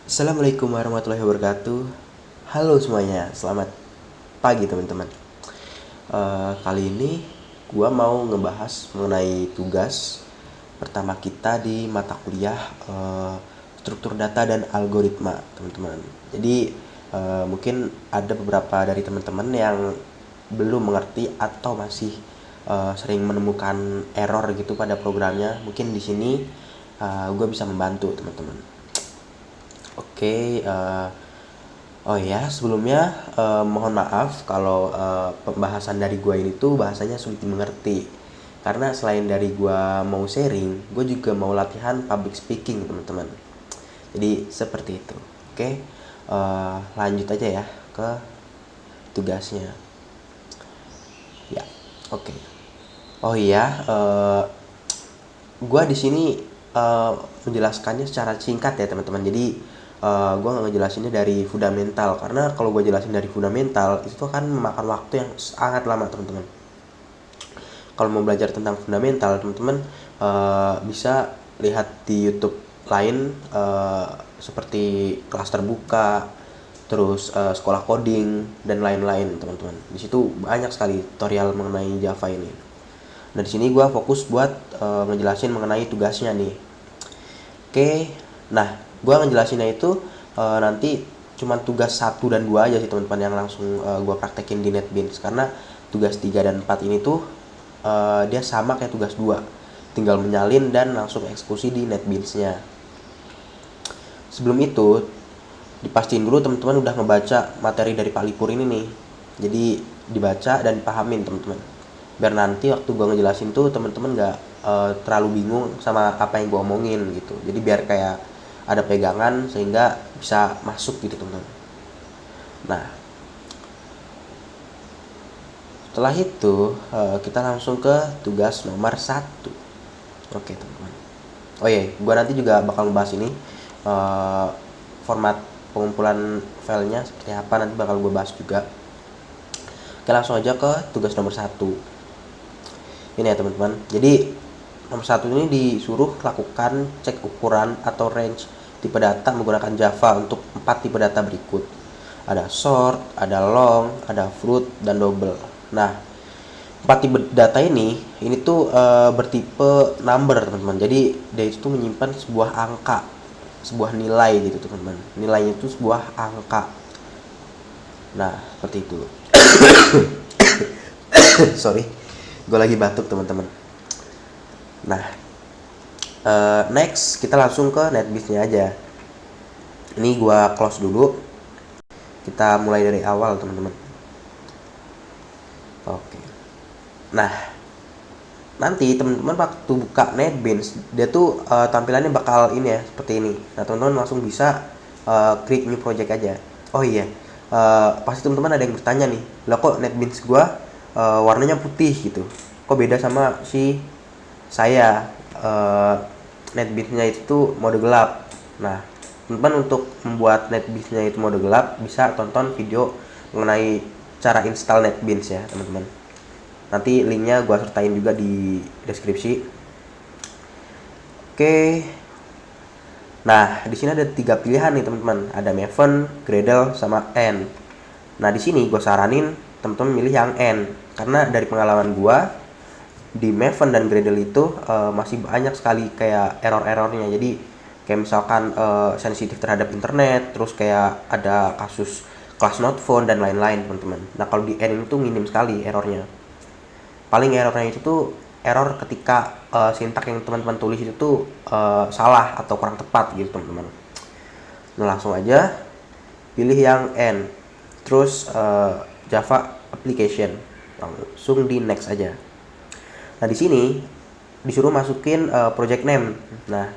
Assalamualaikum warahmatullahi wabarakatuh. Halo semuanya, selamat pagi teman-teman. Kali ini gua mau ngebahas mengenai tugas pertama kita di mata kuliah struktur data dan algoritma, teman-teman. Jadi mungkin ada beberapa dari teman-teman yang belum mengerti atau masih sering menemukan error gitu pada programnya. Mungkin di sini gue bisa membantu teman-teman. Oke, oh ya, sebelumnya mohon maaf kalau pembahasan dari gue ini tuh bahasanya sulit dimengerti. Karena selain dari gue mau sharing, gue juga mau latihan public speaking, teman-teman. Jadi seperti itu. Oke, lanjut aja ya ke tugasnya. Ya, oke. Oh iya, gue di sini menjelaskannya secara singkat ya teman-teman. Jadi gue nggak ngejelasinnya dari fundamental, karena kalau gue jelasin dari fundamental itu akan memakan waktu yang sangat lama teman-teman. Kalau mau belajar tentang fundamental, teman-teman bisa lihat di YouTube lain, seperti kelas terbuka, terus sekolah coding dan lain-lain teman-teman. Di situ banyak sekali tutorial mengenai Java ini. Nah di sini gue fokus buat ngejelasin mengenai tugasnya nih. Oke, nah gue ngejelasinnya itu nanti cuma tugas 1 dan 2 aja sih teman-teman, yang langsung gue praktekin di NetBeans. Karena tugas 3 dan 4 ini tuh dia sama kayak tugas 2, tinggal menyalin dan langsung eksekusi di NetBeans-nya. Sebelum itu, dipastiin dulu teman-teman udah ngebaca materi dari Pak Lipur ini nih. Jadi dibaca dan dipahamin teman-teman, biar nanti waktu gue ngejelasin tuh teman-teman nggak terlalu bingung sama apa yang gue omongin gitu. Jadi biar kayak ada pegangan sehingga bisa masuk gitu teman-teman. Nah setelah itu kita langsung ke tugas nomor 1. Oke teman-teman. Oh iya, gue nanti juga bakal membahas ini, format pengumpulan filenya seperti apa, nanti bakal gue bahas juga. Oke, langsung aja ke tugas nomor 1. Ini ya teman-teman. Jadi nomor 1 ini disuruh lakukan cek ukuran atau range tipe data menggunakan Java untuk 4 tipe data berikut. Ada short, ada long, ada float, dan double. Nah, 4 tipe data ini tuh bertipe number teman-teman. Jadi dia itu menyimpan sebuah angka, sebuah nilai gitu teman-teman. Nilainya itu sebuah angka. Nah seperti itu. Sorry, gue lagi batuk teman-teman. Nah next kita langsung ke NetBeans-nya aja. Ini gue close dulu, kita mulai dari awal teman-teman. Oke. Nah nanti teman-teman waktu buka NetBeans, dia tuh tampilannya bakal ini ya, seperti ini. Nah teman-teman langsung bisa create new project aja. Oh iya, pasti teman-teman ada yang bertanya nih, lah kok NetBeans gua warnanya putih gitu, kok beda sama si saya? NetBeans-nya itu mode gelap. Nah teman-teman untuk membuat NetBeans-nya itu mode gelap bisa tonton video mengenai cara install NetBeans ya teman-teman. Nanti linknya gue sertain juga di deskripsi. Oke. Nah, di sini ada 3 pilihan nih teman-teman. Ada Maven, Gradle, sama N. Nah, di sini gue saranin teman-teman milih yang N, karena dari pengalaman gue di Maven dan Gradle itu masih banyak sekali kayak error-errornya. Jadi kayak misalkan sensitif terhadap internet, terus kayak ada kasus class not found dan lain-lain teman-teman. Nah, kalau di N itu minim sekali errornya. Paling errornya itu tuh error ketika sintak yang teman-teman tulis itu tuh salah atau kurang tepat gitu teman-teman. Nah langsung aja pilih yang N, terus Java application, langsung di next aja. Nah di sini disuruh masukin project name. Nah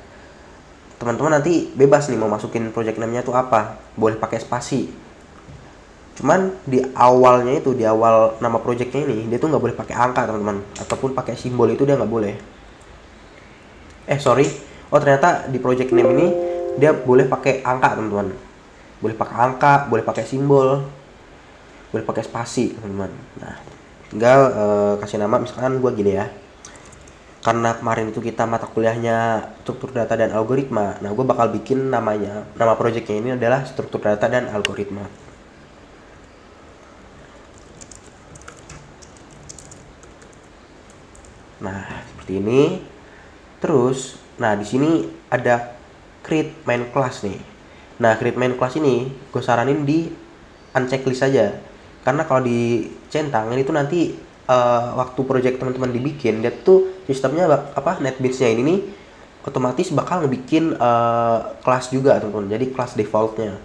teman-teman nanti bebas nih mau masukin project name-nya tuh apa, boleh pakai spasi. Cuman di awalnya itu, di awal nama projectnya ini, dia tuh nggak boleh pakai angka teman-teman, ataupun pakai simbol itu dia nggak boleh. Sorry, oh ternyata di project name ini dia boleh pakai angka teman-teman, boleh pakai angka, boleh pakai simbol, boleh pakai spasi teman-teman. Nah tinggal kasih nama, misalkan gue gini ya, karena kemarin itu kita mata kuliahnya struktur data dan algoritma. Nah, gue bakal bikin nama projectnya ini adalah struktur data dan algoritma. Nah, seperti ini. Terus, nah di sini ada create main class nih. Nah, create main class ini gue saranin di unchecklist saja. Karena kalau di centang ini tuh nanti waktu project teman-teman dibikin, dia tuh sistemnya NetBeans-nya ini nih otomatis bakal ngebikin kelas juga teman-teman. Jadi kelas defaultnya.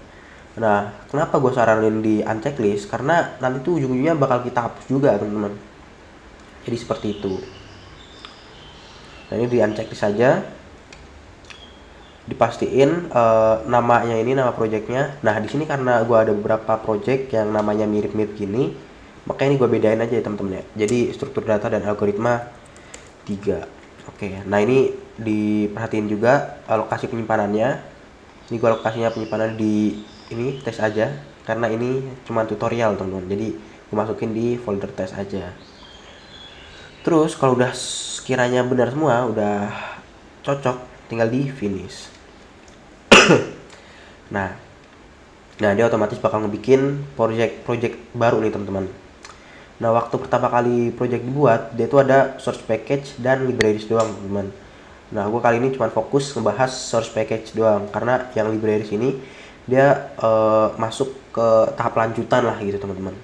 Nah, kenapa gue saranin di unchecklist? Karena nanti tuh ujung-ujungnya bakal kita hapus juga teman-teman. Jadi seperti itu. Nah, ini di unchecklist saja, dipastiin namanya ini nama projectnya. Nah, di sini karena gue ada beberapa project yang namanya mirip-mirip gini, makanya ini gue bedain aja ya teman-teman ya. Jadi struktur data dan algoritma 3. Oke, nah ini diperhatiin juga lokasi penyimpanannya. Ini gue lokasinya penyimpanan di ini tes aja, karena ini cuma tutorial teman-teman. Jadi gue masukin di folder tes aja. Terus kalau udah sekiranya benar semua, udah cocok, tinggal di finish. Nah, dia otomatis bakal ngebikin project baru nih teman-teman. Nah, waktu pertama kali project dibuat, dia tuh ada source package dan libraries doang teman-teman. Nah, gue kali ini cuma fokus ngebahas source package doang, karena yang libraries ini dia masuk ke tahap lanjutan lah gitu teman-teman.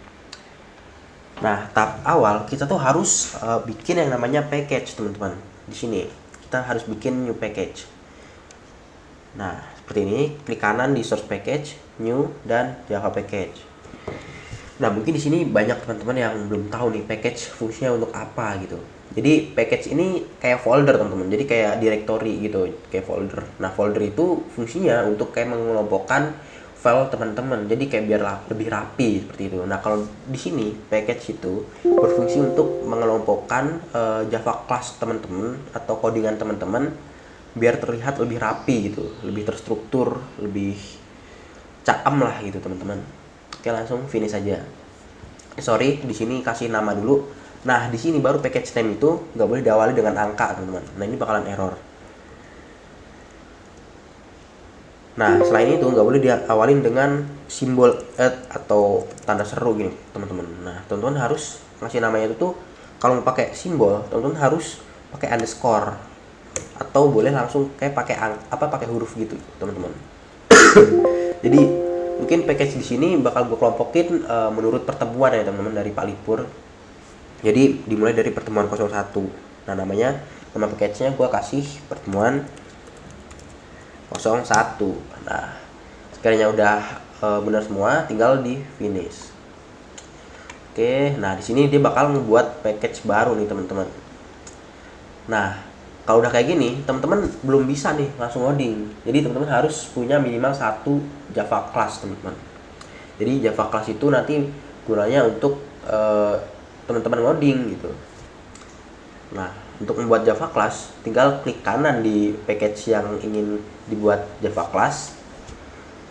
Nah, tahap awal kita tuh harus bikin yang namanya package teman-teman. Di sini kita harus bikin new package. Nah, seperti ini, klik kanan di source package, new dan Java package. Nah, mungkin di sini banyak teman-teman yang belum tahu nih package fungsinya untuk apa gitu. Jadi package ini kayak folder teman-teman. Jadi kayak directory gitu, kayak folder. Nah, folder itu fungsinya untuk kayak mengelompokkan file teman-teman. Jadi kayak biar lebih rapi seperti itu. Nah, kalau di sini package itu berfungsi untuk mengelompokkan Java class teman-teman atau codingan teman-teman biar terlihat lebih rapi gitu, lebih terstruktur, lebih caem lah gitu teman-teman. Oke, langsung finish aja. Sorry, di sini kasih nama dulu. Nah, di sini baru package name itu nggak boleh diawali dengan angka teman-teman. Nah, ini bakalan error. Nah, selain itu nggak boleh diawalin dengan simbol atau tanda seru gini teman-teman. Nah, teman-teman harus ngasih namanya itu tuh, kalau mau pakai simbol teman-teman harus pakai underscore atau boleh langsung kayak pakai huruf gitu teman-teman. Jadi mungkin package di sini bakal gue kelompokin menurut pertemuan ya teman-teman dari Pak Lipur. Jadi dimulai dari pertemuan 01. Nah, nama package-nya gue kasih pertemuan 01. Nah, sekiranya udah benar semua, tinggal di finish. Oke, nah di sini dia bakal ngebuat package baru nih teman-teman. Nah, kalau udah kayak gini, teman-teman belum bisa nih langsung loading. Jadi teman-teman harus punya minimal 1 Java class teman-teman. Jadi Java class itu nanti gunanya untuk teman-teman loading gitu. Nah, untuk membuat Java class, tinggal klik kanan di package yang ingin dibuat Java class,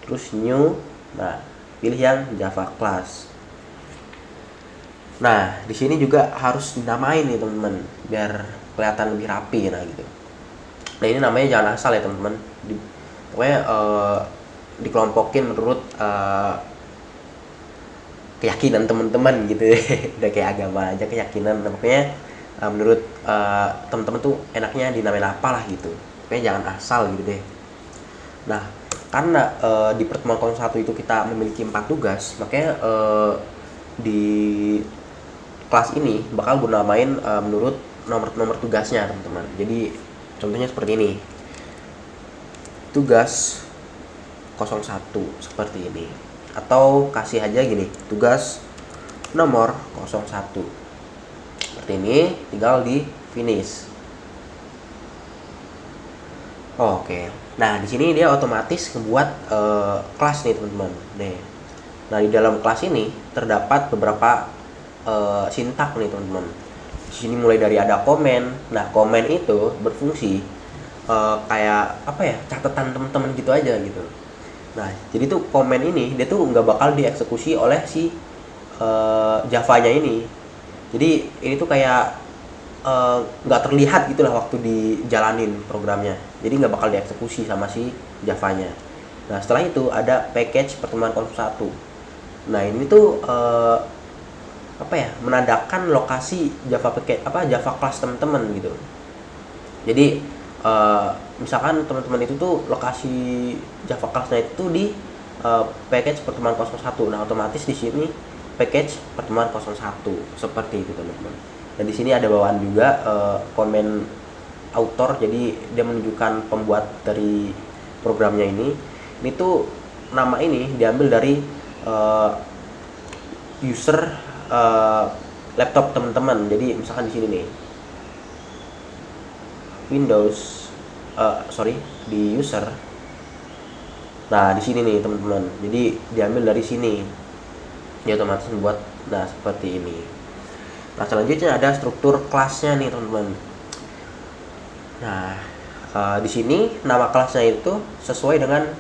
terus new. Nah, pilih yang Java class. Nah, di sini juga harus dinamain nih teman-teman, biar kelihatan lebih rapi nah gitu. Nah, ini namanya jangan asal ya teman-teman. Pokoknya dikelompokin menurut keyakinan teman-teman gitu. Udah kayak agama aja, keyakinan. Nah, pokoknya menurut teman-teman tuh enaknya dinamain apalah gitu. Pokoknya jangan asal gitu deh. Nah, karena di pertemuan 01 itu kita memiliki 4 tugas, makanya di kelas ini bakal gue namain menurut nomor tugasnya teman-teman. Jadi contohnya seperti ini, tugas 01 seperti ini, atau kasih aja gini, tugas nomor 01 seperti ini, tinggal di finish. Oke. Nah, di sini dia otomatis ngebuat kelas nih teman-teman. Nah, di dalam kelas ini terdapat beberapa sintak nih teman-teman. Di sini mulai dari ada komen. Nah, komen itu berfungsi kayak apa ya, catatan teman-teman gitu aja gitu. Nah, jadi tuh komen ini dia tuh nggak bakal dieksekusi oleh si Java-nya ini. Jadi ini tuh kayak nggak terlihat gitulah waktu dijalanin programnya, jadi nggak bakal dieksekusi sama si Javanya. Nah setelah itu ada package pertemuan 01. Nah ini tuh menandakan lokasi Java package Java class teman-teman gitu. Jadi misalkan teman-teman itu tuh lokasi Java class-nya itu di package pertemuan 01. Nah otomatis di sini package pertemuan 01 seperti itu teman-teman. Dan di sini ada bawaan juga komen author, jadi dia menunjukkan pembuat dari programnya ini. Ini tuh nama ini diambil dari user laptop teman-teman. Jadi misalkan di sini nih Windows di user. Nah di sini nih teman-teman, jadi diambil dari sini, dia otomatis membuat seperti ini. Nah selanjutnya ada struktur kelasnya nih teman-teman. Nah di sini nama kelasnya itu sesuai dengan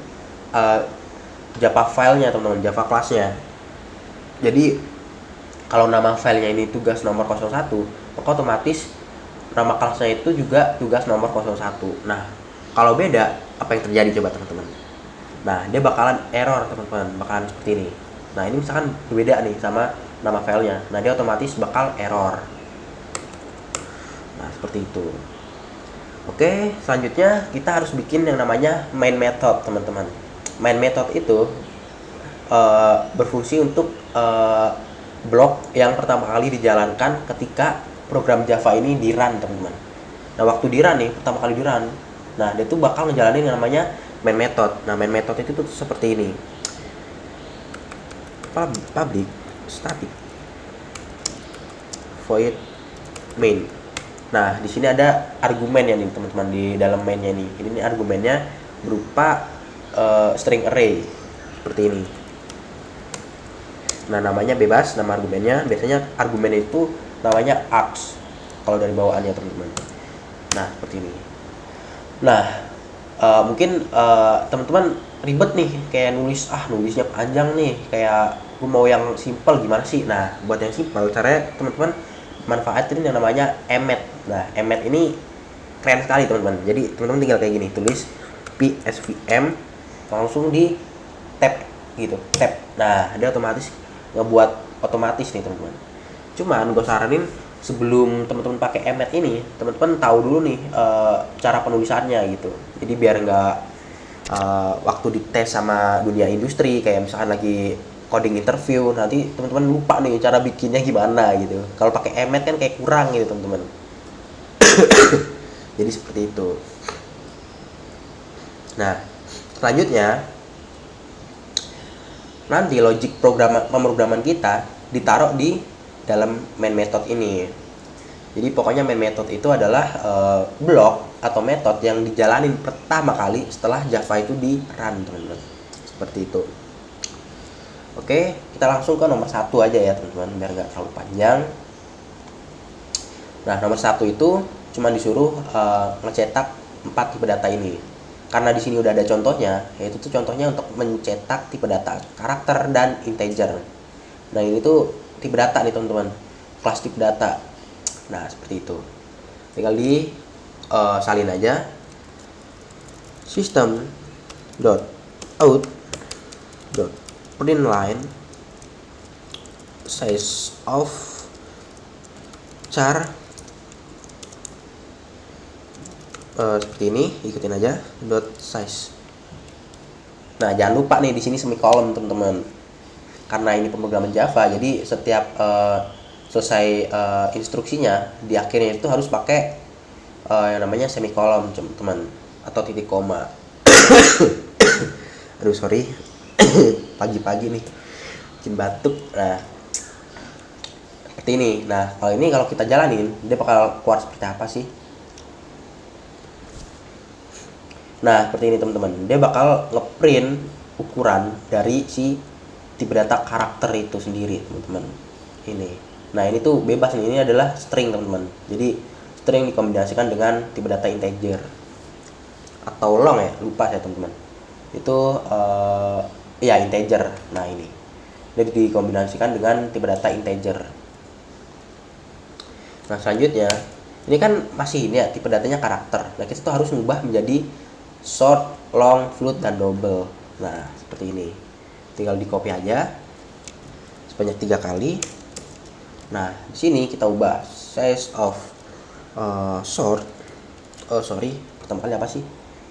Java filenya teman-teman, Java kelasnya. Jadi kalau nama filenya ini tugas nomor 01, maka otomatis nama kelasnya itu juga tugas nomor 01. Nah kalau beda, apa yang terjadi coba teman-teman? Nah dia bakalan error teman-teman, bakalan seperti ini. Nah ini misalkan berbeda nih sama nama filenya, nah dia otomatis bakal error. Nah seperti itu. Oke, selanjutnya kita harus bikin yang namanya main method teman-teman. Main method itu berfungsi untuk blok yang pertama kali dijalankan ketika program Java ini di run teman-teman. Nah waktu di run nih, pertama kali di run, nah dia tuh bakal ngejalanin yang namanya main method. Nah main method itu tuh seperti ini, public static void main. Nah di sini ada argumen ya nih teman-teman di dalam mainnya nih. Ini argumennya berupa string array seperti ini. Nah namanya bebas, nama argumennya. Biasanya argumen itu namanya args kalau dari bawaannya teman-teman. Nah seperti ini. Nah mungkin teman-teman ribet nih, kayak nulisnya panjang nih, kayak gue mau yang simple gimana sih. Nah buat yang simple caranya teman-teman manfaatin yang namanya emmet. Nah emmet ini keren sekali teman-teman. Jadi teman-teman tinggal kayak gini, tulis psvm langsung di tab gitu, tab. Nah dia otomatis ngebuat otomatis nih teman-teman. Cuman gue saranin sebelum teman-teman pakai emmet ini, teman-teman tahu dulu nih cara penulisannya gitu. Jadi biar nggak waktu dites sama dunia industri, kayak misalkan lagi coding interview, nanti teman-teman lupa nih cara bikinnya gimana gitu. Kalau pakai emmet kan kayak kurang gitu teman-teman. Jadi seperti itu. Nah selanjutnya nanti logic pemrograman kita ditaruh di dalam main method ini. Jadi pokoknya main method itu adalah blok atau metode yang dijalanin pertama kali setelah Java itu di run teman-teman. Seperti itu. Oke, kita langsung ke nomor 1 aja ya teman-teman, biar nggak terlalu panjang. Nah nomor 1 itu cuma disuruh ngecetak 4 tipe data ini. Karena di sini udah ada contohnya, yaitu tuh contohnya untuk mencetak tipe data karakter dan integer. Nah ini tuh tipe data nih teman-teman, kelas tipe data. Nah seperti itu, tinggal di salin aja system dot out dot println size of char seperti ini, ikutin aja dot size. Nah jangan lupa nih di sini semikolon teman-teman, karena ini pemrograman Java, jadi setiap selesai instruksinya di akhirnya itu harus pakai yang namanya semikolon teman-teman, atau titik koma. Aduh sorry, pagi-pagi nih bikin batuk. Nah seperti ini. Nah kalau kita jalanin, dia bakal keluar seperti apa sih? Nah seperti ini teman-teman, dia bakal ngeprint ukuran dari si tipe data karakter itu sendiri teman-teman. Ini, nah ini tuh bebas nih, ini adalah string teman-teman. Jadi string dikombinasikan dengan tipe data integer atau long ya, lupa saya teman-teman. Itu ya integer. Nah ini, jadi dikombinasikan dengan tipe data integer. Nah selanjutnya Ini kan masih ini ya, tipe datanya karakter. Nah, kita tuh harus mengubah menjadi short, long, float, dan double. Nah, seperti ini. Tinggal di copy aja sebanyak 3 kali. Nah, di sini kita ubah size of short. Pertama kali apa sih?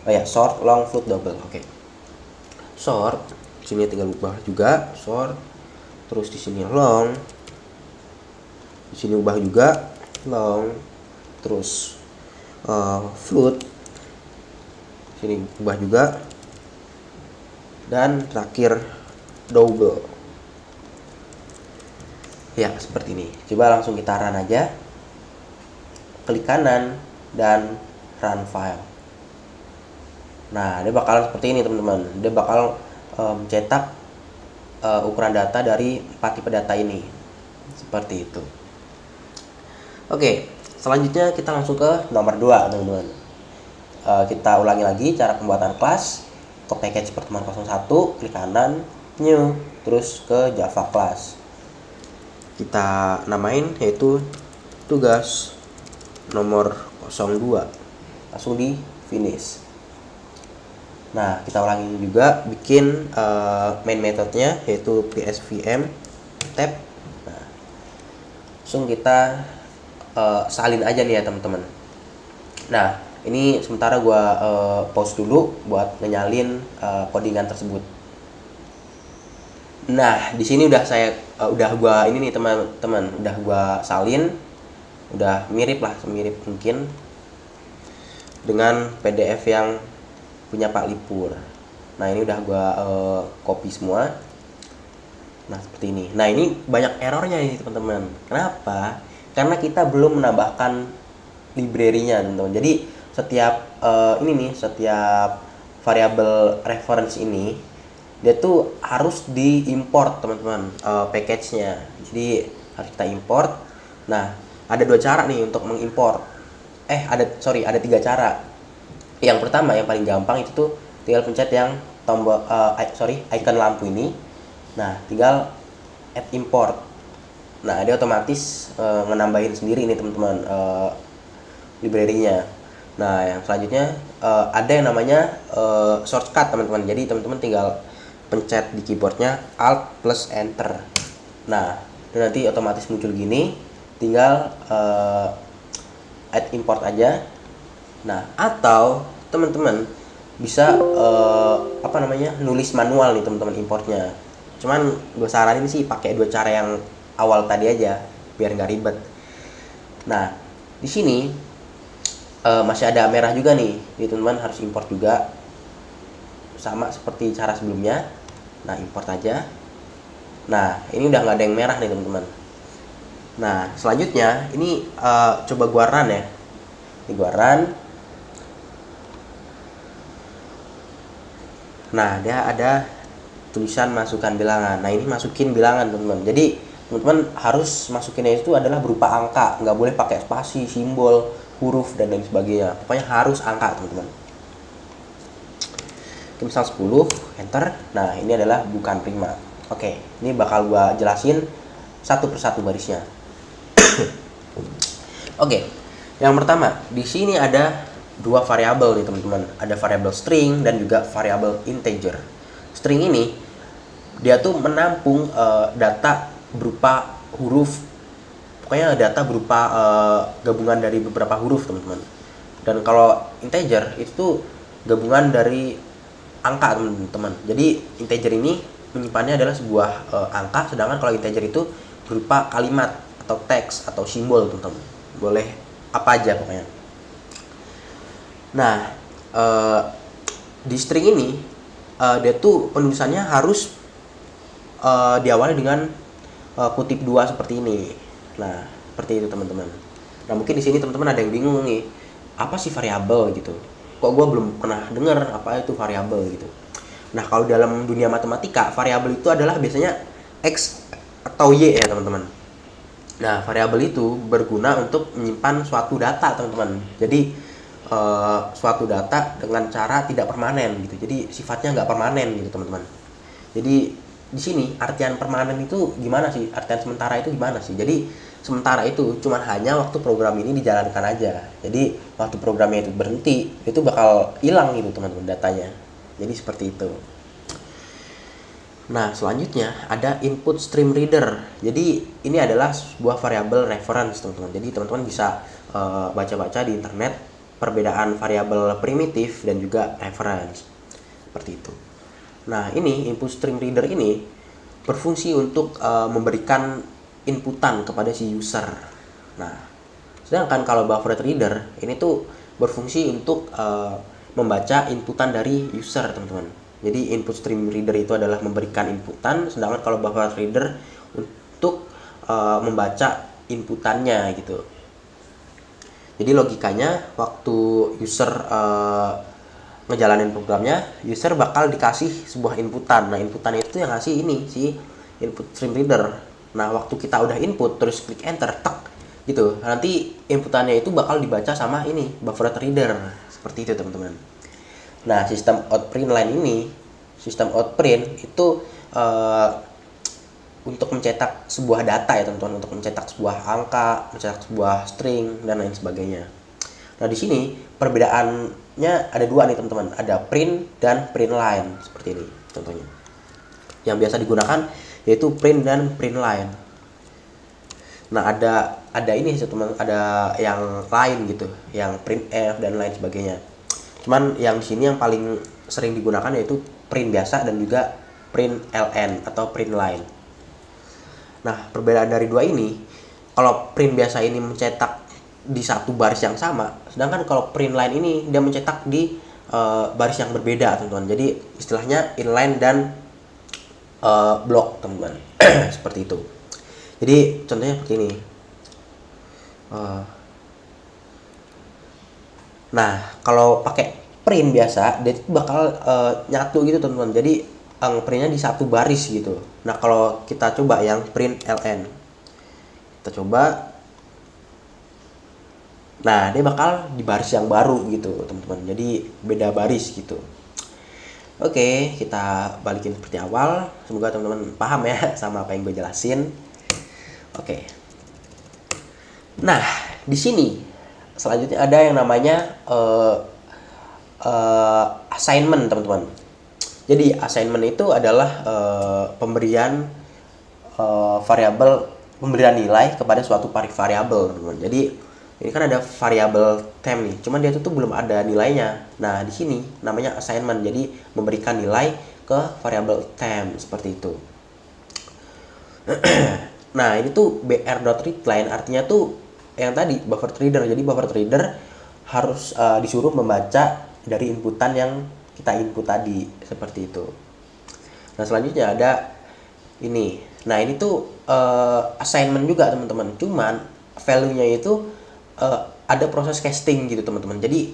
Oh ya, short, long, float, double. Oke. Short, sini tinggal ubah juga short. Terus di sini long. Di sini ubah juga long. Terus float. Sini ubah juga. Dan terakhir double. Ya, seperti ini. Coba langsung kita run aja. Klik kanan dan run file. Nah, dia bakal seperti ini teman-teman. Dia bakal mencetak ukuran data dari 4 tipe data ini. Seperti itu. Oke, selanjutnya kita langsung ke nomor 2 teman-teman. Kita ulangi lagi cara pembuatan kelas. Untuk package pertemuan 01, klik kanan, new, terus ke Java class. Kita namain yaitu tugas nomor 02. Langsung di finish. Nah, kita ulangi juga bikin main methodenya yaitu psvm tab. Nah, langsung kita salin aja nih ya teman-teman. Nah, ini sementara gua pause dulu buat ngenyalin codingan tersebut. Nah, di sini udah gua ini nih teman-teman, udah gua salin, udah mirip lah, semirip mungkin dengan PDF yang punya Pak Lipur. Nah, ini udah gua copy semua. Nah, seperti ini. Nah, ini banyak errornya nih teman-teman. Kenapa? Karena kita belum menambahkan library-nya teman-teman. Jadi setiap setiap variabel reference ini dia tuh harus diimport teman-teman, package-nya. Jadi harus kita import. Nah, ada 2 cara nih untuk mengimport. Ada 3 cara. Yang pertama, yang paling gampang itu tuh tinggal pencet yang tombol icon lampu ini. Nah, tinggal add import. Nah, dia otomatis menambahin sendiri ini teman-teman library-nya. Nah, yang selanjutnya ada yang namanya shortcut teman-teman. Jadi teman-teman tinggal pencet di keyboardnya Alt plus Enter. Nah, dan nanti otomatis muncul gini. Tinggal add import aja. Nah, atau teman-teman bisa nulis manual nih teman-teman importnya. Cuman gue saranin sih pakai 2 cara yang awal tadi aja biar nggak ribet. Nah, di sini masih ada merah juga nih. Jadi teman-teman harus import juga sama seperti cara sebelumnya. Nah, import aja. Nah, ini udah nggak ada yang merah nih teman-teman. Nah, selanjutnya ini coba gua run ya. Ini gua run. Nah, dia ada tulisan masukkan bilangan. Nah, ini masukin bilangan teman-teman. Jadi teman-teman harus masukinnya itu adalah berupa angka, nggak boleh pakai spasi, simbol, huruf dan lain sebagainya. Pokoknya harus angka teman-teman. Misal 10, enter. Nah, ini adalah bukan prima. Oke, ini bakal gua jelasin satu persatu barisnya. Oke, yang pertama di sini ada 2 variabel nih teman-teman. Ada variabel string dan juga variabel integer. String ini dia tuh menampung data berupa huruf. Pokoknya data berupa gabungan dari beberapa huruf teman-teman. Dan kalau integer itu tuh gabungan dari angka teman-teman. Jadi integer ini menyimpannya adalah sebuah angka, sedangkan kalau integer itu berupa kalimat atau teks atau simbol teman-teman. Boleh apa aja pokoknya. Nah, di string ini dia tuh penulisannya harus diawali dengan kutip 2 seperti ini. Nah, seperti itu teman-teman. Nah, mungkin di sini teman-teman ada yang bingung nih, apa sih variabel gitu? Kok gue belum pernah dengar apa itu variabel gitu. Nah, kalau dalam dunia matematika, variabel itu adalah biasanya X atau Y ya teman-teman. Nah, variabel itu berguna untuk menyimpan suatu data teman-teman. Jadi suatu data dengan cara tidak permanen gitu. Jadi sifatnya nggak permanen gitu teman-teman. Jadi di sini artian permanen itu gimana sih? Artian sementara itu gimana sih? Jadi sementara itu cuma hanya waktu program ini dijalankan aja. Jadi waktu programnya itu berhenti, itu bakal hilang gitu teman-teman datanya. Jadi seperti itu. Nah, selanjutnya ada input stream reader. Jadi ini adalah sebuah variabel reference, teman-teman. Jadi teman-teman bisa baca-baca di internet perbedaan variabel primitif dan juga reference. Seperti itu. Nah, ini input stream reader ini berfungsi untuk memberikan inputan kepada si user. Nah, sedangkan kalau buffered reader ini tuh berfungsi untuk membaca inputan dari user, teman-teman. Jadi input stream reader itu adalah memberikan inputan, sedangkan kalau buffered reader untuk membaca inputannya gitu. Jadi logikanya waktu user ngejalanin programnya, user bakal dikasih sebuah inputan. Nah, inputan itu yang ngasih ini si input stream reader. Nah, waktu kita udah input terus klik enter, tek gitu. Nanti inputannya itu bakal dibaca sama ini buffered reader. Seperti itu, teman-teman. Nah, sistem outprint line ini, sistem outprint itu untuk mencetak sebuah data ya teman-teman, untuk mencetak sebuah angka, mencetak sebuah string dan lain sebagainya. Nah, di sini perbedaannya ada dua nih teman-teman, ada print dan print line seperti ini contohnya. Yang biasa digunakan yaitu print dan print line. Nah, ada ini teman, ada yang lain gitu, yang printf dan lain sebagainya. Cuman yang di sini yang paling sering digunakan yaitu print biasa dan juga print ln atau print line. Nah, perbedaan dari dua ini, kalau print biasa ini mencetak di satu baris yang sama, sedangkan kalau print line ini dia mencetak di baris yang berbeda, teman-teman. Jadi istilahnya inline dan block, teman-teman. Seperti itu. Jadi contohnya seperti ini. Nah, kalau pakai print biasa, dia bakal nyatu gitu, teman-teman. Jadi printnya di satu baris gitu. Nah, kalau kita coba yang print ln, kita coba. Nah, dia bakal di baris yang baru gitu, teman-teman. Jadi beda baris gitu. Oke, kita balikin seperti awal. Semoga teman-teman paham ya sama apa yang gue jelasin. Oke. Nah, di sini selanjutnya ada yang namanya assignment, teman-teman. Jadi assignment itu adalah pemberian variabel, pemberian nilai kepada suatu variabel, teman-teman. Jadi ini kan ada variabel temp nih, cuman dia tuh belum ada nilainya. Nah, di sini namanya assignment. Jadi memberikan nilai ke variabel temp seperti itu. Nah, ini tuh br.readline artinya tuh yang tadi buffered reader. Jadi buffered reader harus disuruh membaca dari inputan yang kita input tadi, seperti itu. Nah, selanjutnya ada ini. Nah, ini tuh assignment juga, teman-teman. Cuman value-nya itu ada proses casting gitu, teman-teman. Jadi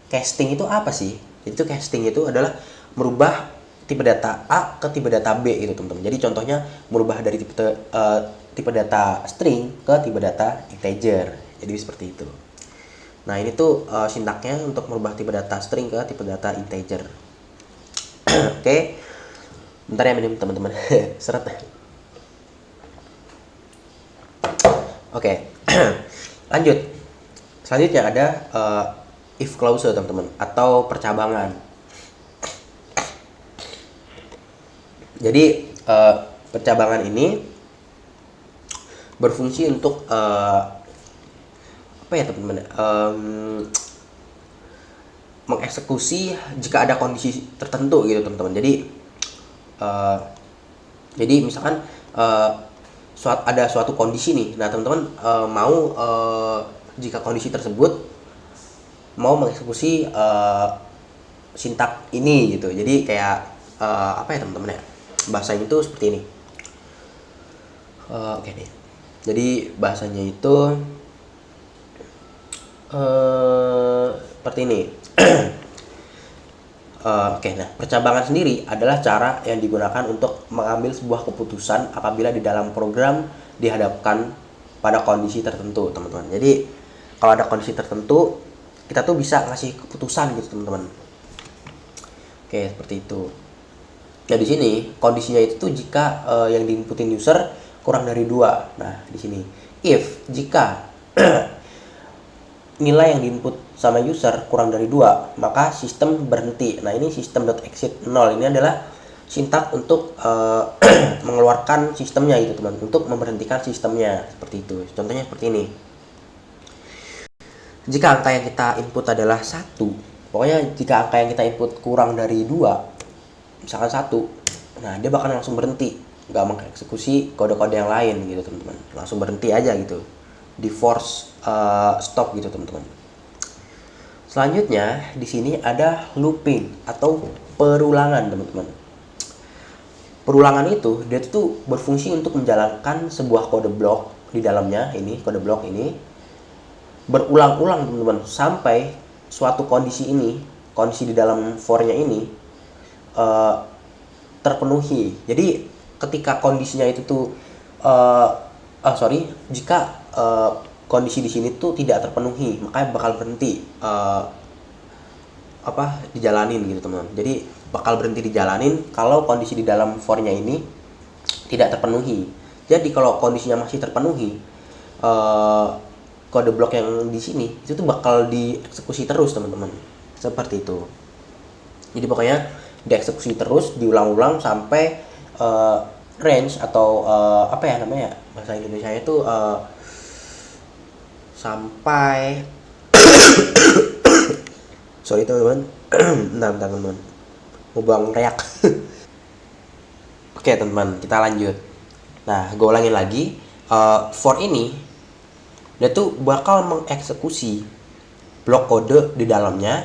casting itu apa sih? Jadi itu casting itu adalah merubah tipe data A ke tipe data B gitu, teman-teman. Jadi contohnya merubah dari tipe data string ke tipe data integer. Jadi seperti itu. Nah, ini tuh sintaknya untuk merubah tipe data string ke tipe data integer. Oke. Bentar ya minum, teman-teman. Seret. Oke. Lanjut. Selanjutnya ada if clause, teman-teman, atau percabangan. Jadi percabangan ini berfungsi untuk apa ya, teman-teman? Mengeksekusi jika ada kondisi tertentu gitu, teman-teman. Jadi misalkan ada suatu kondisi nih. Nah, teman-teman mau jika kondisi tersebut mau mengeksekusi sintak ini gitu. Jadi kayak apa ya, teman-teman ya? Bahasanya itu seperti ini. Oke nih. Jadi bahasanya itu seperti ini. Oke, nah percabangan sendiri adalah cara yang digunakan untuk mengambil sebuah keputusan apabila di dalam program dihadapkan pada kondisi tertentu, teman-teman. Jadi kalau ada kondisi tertentu, kita tuh bisa ngasih keputusan gitu, teman-teman. Oke, seperti itu. Nah, di sini kondisinya itu tuh jika yang diinputin user kurang dari 2. Nah, di sini if jika nilai yang diinput sama user kurang dari 2, maka sistem berhenti. Nah, ini system.exit 0 ini adalah sintak untuk mengeluarkan sistemnya gitu, teman, untuk memberhentikan sistemnya seperti itu. Contohnya seperti ini. Jika angka yang kita input adalah 1, pokoknya jika angka yang kita input kurang dari 2, misalkan 1, nah dia bakal langsung berhenti, nggak mengeksekusi kode-kode yang lain gitu teman-teman, langsung berhenti aja gitu, di force stop gitu teman-teman. Selanjutnya di sini ada looping atau perulangan teman-teman. Perulangan itu dia tuh berfungsi untuk menjalankan sebuah kode blok di dalamnya, ini kode blok ini berulang-ulang teman-teman, sampai suatu kondisi di dalam for-nya ini terpenuhi. Jadi ketika kondisinya itu tuh jika kondisi di sini tuh tidak terpenuhi, maka bakal berhenti dijalanin gitu teman. Jadi bakal berhenti dijalanin kalau kondisi di dalam for-nya ini tidak terpenuhi. Jadi kalau kondisinya masih terpenuhi, kode blok yang di sini itu tuh bakal dieksekusi terus teman-teman, seperti itu. Jadi pokoknya dieksekusi terus, diulang-ulang sampai range atau apa ya namanya bahasa Indonesia itu sampai sorry teman-teman. Bentar teman-teman, mau buang reak. Oke teman-teman, kita lanjut. Nah, gue ulangin lagi, for ini dia tuh bakal mengeksekusi blok kode di dalamnya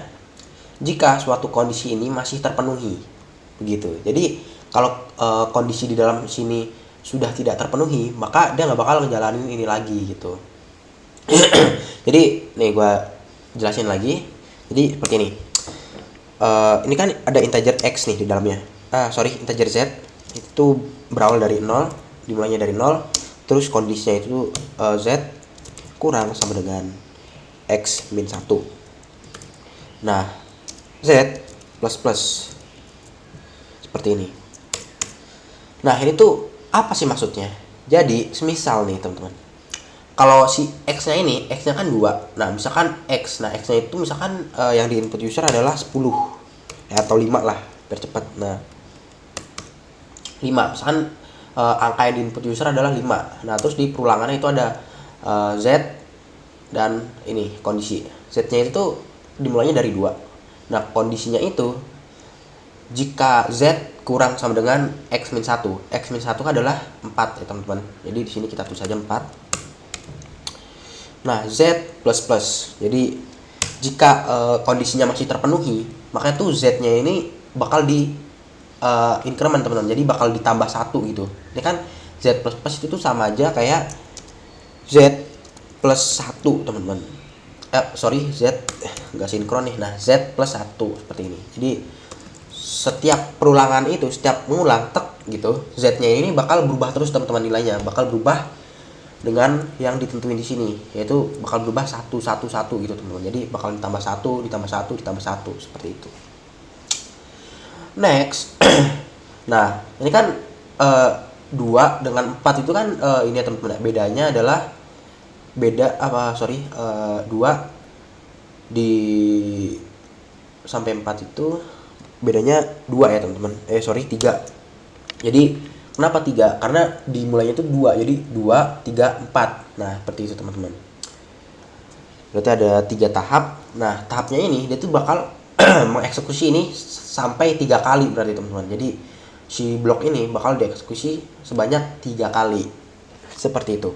jika suatu kondisi ini masih terpenuhi, begitu. Jadi kalau kondisi di dalam sini sudah tidak terpenuhi, maka dia nggak bakal ngejalanin ini lagi gitu. Jadi nih gue jelasin lagi. Jadi seperti ini. Ini kan ada integer x nih di dalamnya. Integer z itu berawal dari 0, dimulainya dari 0, terus kondisinya itu z kurang sama dengan x min 1. Nah, z plus seperti ini. Nah, ini tuh apa sih maksudnya? Jadi semisal nih teman-teman, kalau si x-nya ini, x-nya kan 2. Nah, misalkan x, nah x-nya itu misalkan yang di input user adalah 10 ya, atau 5 lah biar cepat. Nah, 5 misalkan angka yang di input user adalah 5. Nah, terus di perulangannya itu ada z dan ini kondisi z-nya itu dimulainya dari 2. Nah, kondisinya itu jika z kurang sama dengan x min 1. X min 1 adalah 4 ya teman-teman. Jadi di sini kita tulis saja 4. Nah, z plus. Jadi jika kondisinya masih terpenuhi, maka itu z-nya ini bakal di increment teman-teman. Jadi bakal ditambah 1 gitu. Ini kan z plus itu tuh sama aja kayak z plus 1 teman-teman. Z nggak sinkron nih. Nah, z plus 1 seperti ini. Jadi setiap perulangan itu, setiap mengulang gitu, z-nya ini bakal berubah terus teman-teman, nilainya bakal berubah dengan yang ditentuin di sini, yaitu bakal berubah 1 gitu teman-teman. Jadi bakal ditambah 1 seperti itu. Next. Nah, ini kan 2 dengan 4 itu kan ini ya teman-teman, bedanya adalah 2 di sampai 4 itu bedanya 2 ya teman-teman. 3. Jadi kenapa 3? Karena dimulainya itu 2. Jadi 2, 3, 4. Nah, seperti itu teman-teman. Berarti ada 3 tahap. Nah, tahapnya ini dia tuh bakal mengeksekusi ini sampai 3 kali berarti teman-teman. Jadi si blok ini bakal dieksekusi sebanyak 3 kali. Seperti itu.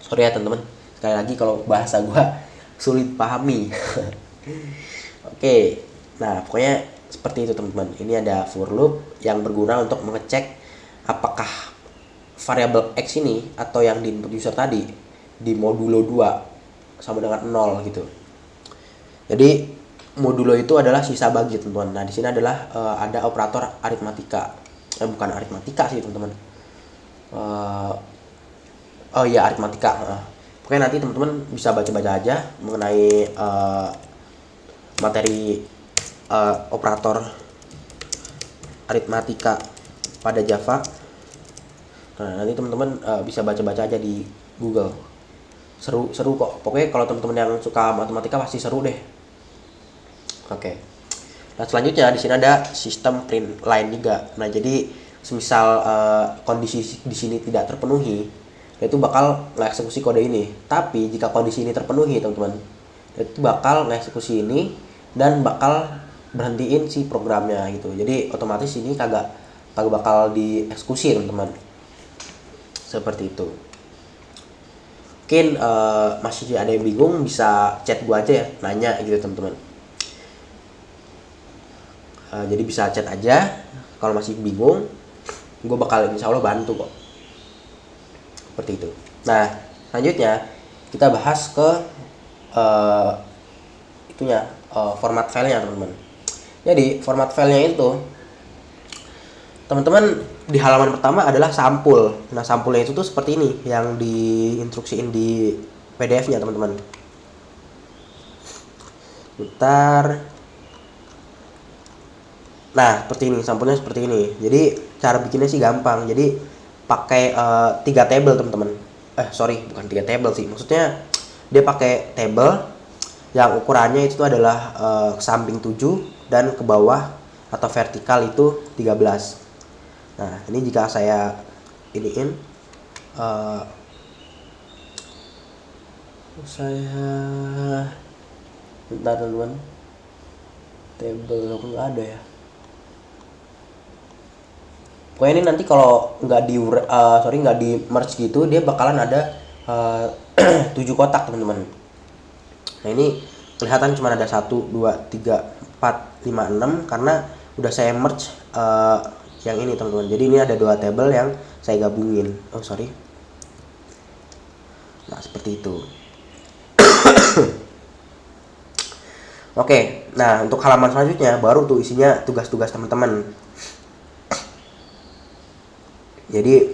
Sorry ya teman-teman. Sekali lagi kalau bahasa gua sulit pahami. Oke. Nah, pokoknya seperti itu teman-teman. Ini ada for loop yang berguna untuk mengecek apakah variabel x ini atau yang di input user tadi di modulo 2 sama dengan 0 gitu. Jadi modulo itu adalah sisa bagi teman-teman. Nah, di sini adalah ada operator aritmatika. Bukan aritmatika sih teman-teman. Aritmatika. Pokoknya nanti teman-teman bisa baca-baca aja mengenai materi operator aritmatika pada Java. Nah, nanti teman-teman bisa baca-baca aja di Google. Seru kok. Pokoknya kalau teman-teman yang suka matematika pasti seru deh. Oke. Nah, selanjutnya di sini ada sistem print line juga. Nah, jadi semisal kondisi di sini tidak terpenuhi, itu bakal ngeksekusi kode ini. Tapi jika kondisi ini terpenuhi, teman-teman, itu bakal ngeksekusi ini dan bakal berhentiin si programnya gitu. Jadi otomatis ini kagak bakal dieksekusi, teman-teman. Seperti itu. Mungkin masih ada yang bingung, bisa chat gua aja ya, nanya gitu teman-teman. Jadi bisa chat aja kalau masih bingung, gue bakal insya Allah bantu kok. Seperti itu. Nah, selanjutnya kita bahas ke format filenya teman-teman. Jadi format filenya itu teman-teman di halaman pertama adalah sampul. Nah, sampulnya itu tuh seperti ini yang diinstruksiin di PDF-nya teman-teman. Bentar. Nah, seperti ini, sampulnya seperti ini. Jadi cara bikinnya sih gampang. Jadi pakai 3 table teman-teman. Bukan 3 table sih. Maksudnya dia pakai table yang ukurannya itu adalah ke samping 7 dan ke bawah atau vertikal itu 13. Nah, ini jika saya iniin bentar teman-teman. Table aku nggak ada ya. Pokoknya ini nanti kalau nggak di merge gitu, dia bakalan ada 7 kotak teman-teman. Nah, ini kelihatan cuma ada 1, 2, 3, 4, 5, 6 karena udah saya merge yang ini teman-teman. Jadi ini ada 2 table yang saya gabungin. Nah, seperti itu. Oke, nah untuk halaman selanjutnya baru tuh isinya tugas-tugas teman-teman. Jadi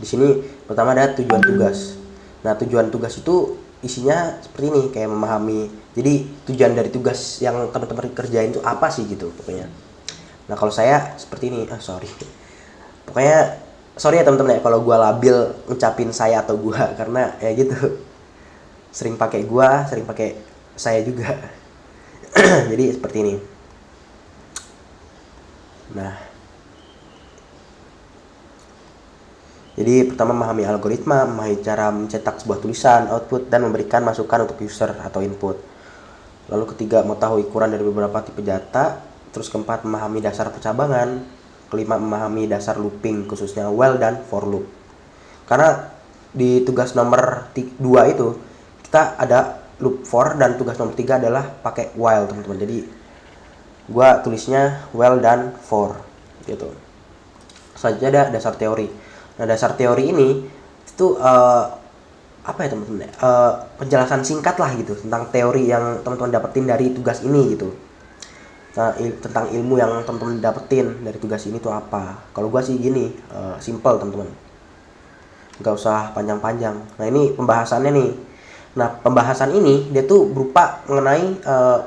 di sini pertama ada tujuan tugas. Nah, tujuan tugas itu isinya seperti ini, kayak memahami. Jadi tujuan dari tugas yang teman-teman kerjain itu apa sih gitu pokoknya. Nah, kalau saya seperti ini. Pokoknya sorry ya teman-teman ya kalau gua labil ngucapin saya atau gua karena ya gitu. Sering pakai gua, sering pakai saya juga. Jadi seperti ini. Nah, jadi pertama memahami algoritma, memahami cara mencetak sebuah tulisan, output, dan memberikan masukan untuk user atau input. Lalu ketiga, mengetahui ukuran dari beberapa tipe data. Terus keempat, memahami dasar percabangan. Kelima, memahami dasar looping, khususnya while dan for loop. Karena di tugas nomor 2 itu, kita ada loop for, dan tugas nomor 3 adalah pakai while teman-teman. Jadi, gua tulisnya while dan for, gitu. Selanjutnya ada dasar teori. Nah, dasar teori ini itu apa ya teman-teman? Penjelasan singkat lah gitu tentang teori yang teman-teman dapetin dari tugas ini gitu. Nah, tentang ilmu yang teman-teman dapetin dari tugas ini tuh apa? Kalau gua sih gini, simple teman-teman. Nggak usah panjang-panjang. Nah, ini pembahasannya nih. Nah, pembahasan ini dia tuh berupa mengenai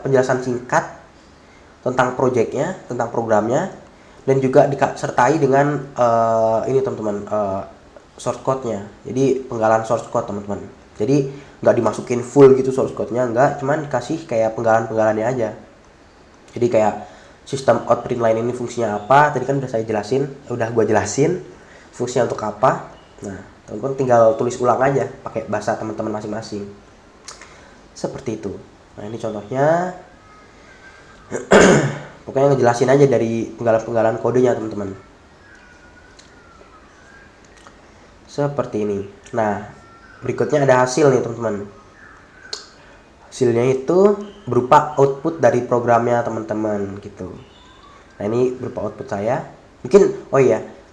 penjelasan singkat tentang proyeknya, tentang programnya, dan juga disertai dengan ini teman-teman, source code-nya. Jadi penggalan source code teman-teman. Jadi nggak dimasukin full gitu source code-nya, nggak, cuman dikasih kayak penggalan-penggalannya aja. Jadi kayak sistem outprint line ini fungsinya apa, tadi kan udah saya jelasin, udah gua jelasin fungsinya untuk apa. Nah, teman-teman tinggal tulis ulang aja pakai bahasa teman-teman masing-masing. Seperti itu. Nah, ini contohnya. Pokoknya ngejelasin aja dari penggalan-penggalan kodenya teman-teman. Seperti ini. Nah, berikutnya ada hasil nih teman-teman. Hasilnya itu berupa output dari programnya teman-teman gitu. Nah, ini berupa output saya. Mungkin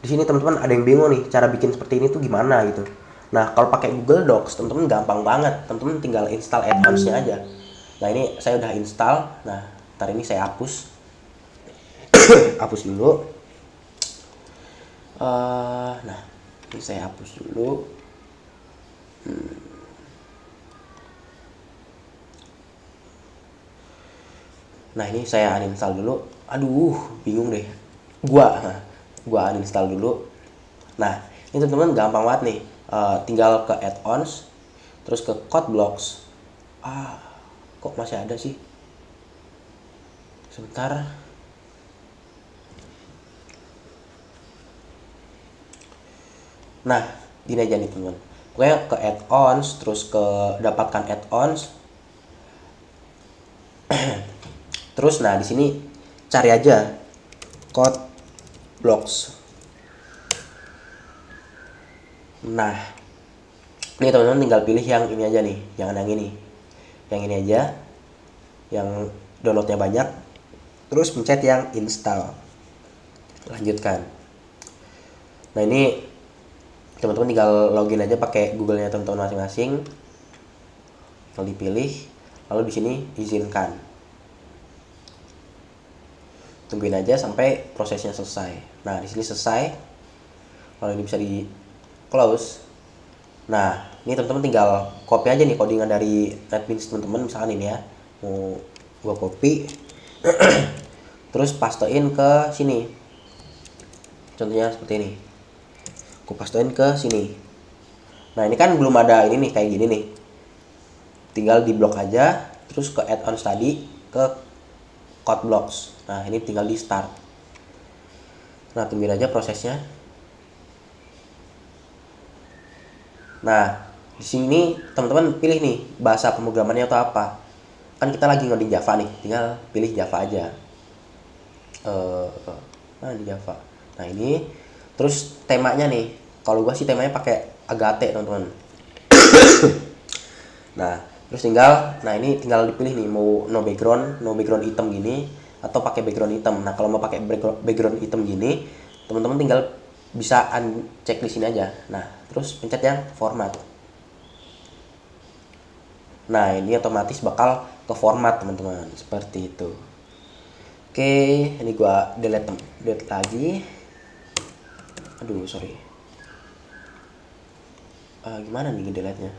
di sini teman-teman ada yang bingung nih cara bikin seperti ini tuh gimana gitu. Nah, kalau pakai Google Docs teman-teman gampang banget. Teman-teman tinggal install add-ons-nya aja. Nah, ini saya udah install. Nah, ntar ini saya hapus. Hapus dulu. Nah, ini saya hapus dulu. Nah, ini saya uninstall dulu. Aduh, bingung deh. gua uninstall dulu. Nah, ini teman-teman gampang banget nih. Tinggal ke add-ons, terus ke CodeBlocks. Kok masih ada sih? Sebentar. Nah, gini aja nih teman-teman. Pokoknya ke add-ons, terus ke dapatkan add-ons. Terus nah di sini cari aja CodeBlocks. Nah, ini teman-teman tinggal pilih yang ini aja nih, jangan yang ini. Yang ini aja, yang downloadnya banyak. Terus pencet yang install. Lanjutkan. Nah, ini teman-teman tinggal login aja pakai Google-nya teman-teman masing-masing. Lalu dipilih, lalu di sini izinkan. Tungguin aja sampai prosesnya selesai. Nah, di sini selesai. Lalu ini bisa di close. Nah, ini teman-teman tinggal copy aja nih codingan dari NetBeans teman-teman, misalkan ini ya. Mau gua copy. Terus pastein ke sini. Contohnya seperti ini. Aku pastein ke sini. Nah, ini kan belum ada ini nih kayak gini nih. Tinggal di blok aja, terus ke add-ons tadi, ke CodeBlocks. Nah, ini tinggal di start. Nah, tungguin aja prosesnya. Nah, di sini teman-teman pilih nih bahasa pemrogramannya atau apa. Kan kita lagi ngoding Java nih, tinggal pilih Java aja. Di Java. Nah, ini terus temanya nih. Kalau gua sih temanya pakai Agate, teman-teman. Nah, terus ini tinggal dipilih nih mau no background hitam gini atau pakai background hitam. Nah, kalau mau pakai background hitam gini, teman-teman tinggal bisa cek di sini aja. Nah, terus pencet yang format. Nah, ini otomatis bakal ke format, teman-teman. Seperti itu. Oke, ini gua delete lagi. Aduh, sorry. Gimana nih delete-nya?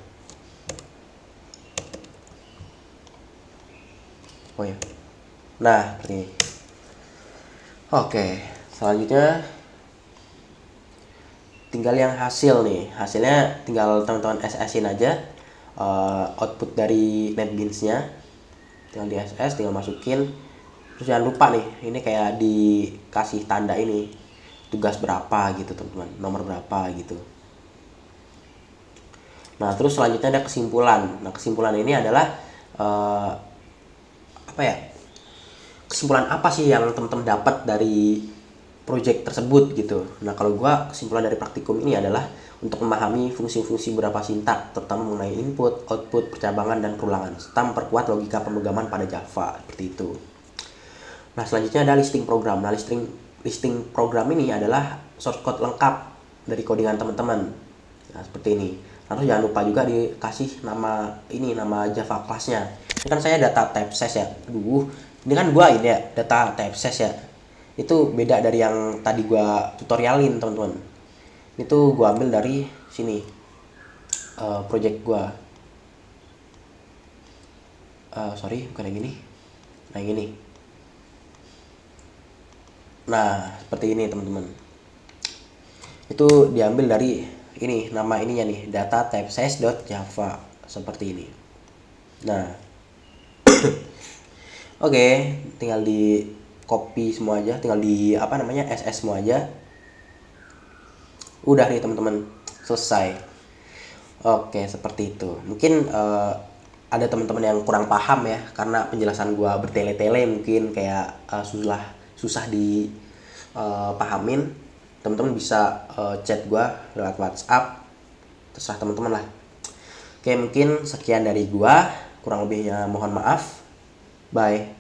Oh ya. Nah, seperti ini. Oke, selanjutnya tinggal yang hasil nih. Hasilnya tinggal teman-teman SS-in aja output dari NetBeans-nya. Tinggal di SS, tinggal masukin. Terus jangan lupa nih, ini kayak dikasih tanda ini. Tugas berapa gitu, teman-teman. Nomor berapa gitu. Nah, terus selanjutnya ada kesimpulan. Nah, kesimpulan ini adalah kesimpulan apa sih yang teman-teman dapat dari project tersebut gitu. Nah, kalau gua kesimpulan dari praktikum ini adalah untuk memahami fungsi-fungsi beberapa sintak, terutama mengenai input, output, percabangan, dan perulangan, serta memperkuat logika pemrograman pada Java, seperti itu. Nah, selanjutnya ada listing program. Nah, listing program ini adalah source code lengkap dari codingan teman-teman. Nah, seperti ini. Terus jangan lupa juga dikasih nama Java class-nya. Ini kan saya data type size ya. Ini kan gua ini ya, data type size ya. Itu beda dari yang tadi gua tutorialin, teman-teman. Itu gua ambil dari sini. Project gua. Sorry, bukan yang ini. Nah, yang ini. Nah, seperti ini, teman-teman. Itu diambil dari ini, nama ininya nih, data type size.java, seperti ini. Nah, oke, tinggal di copy semua aja, tinggal di SS semua aja. Udah nih, teman-teman, selesai. Oke, seperti itu. Mungkin ada teman-teman yang kurang paham ya, karena penjelasan gua bertele-tele, mungkin kayak susah pahamin. Teman-teman bisa chat gua lewat WhatsApp, terserah teman-teman lah. Oke, mungkin sekian dari gua, kurang lebihnya mohon maaf. Bye.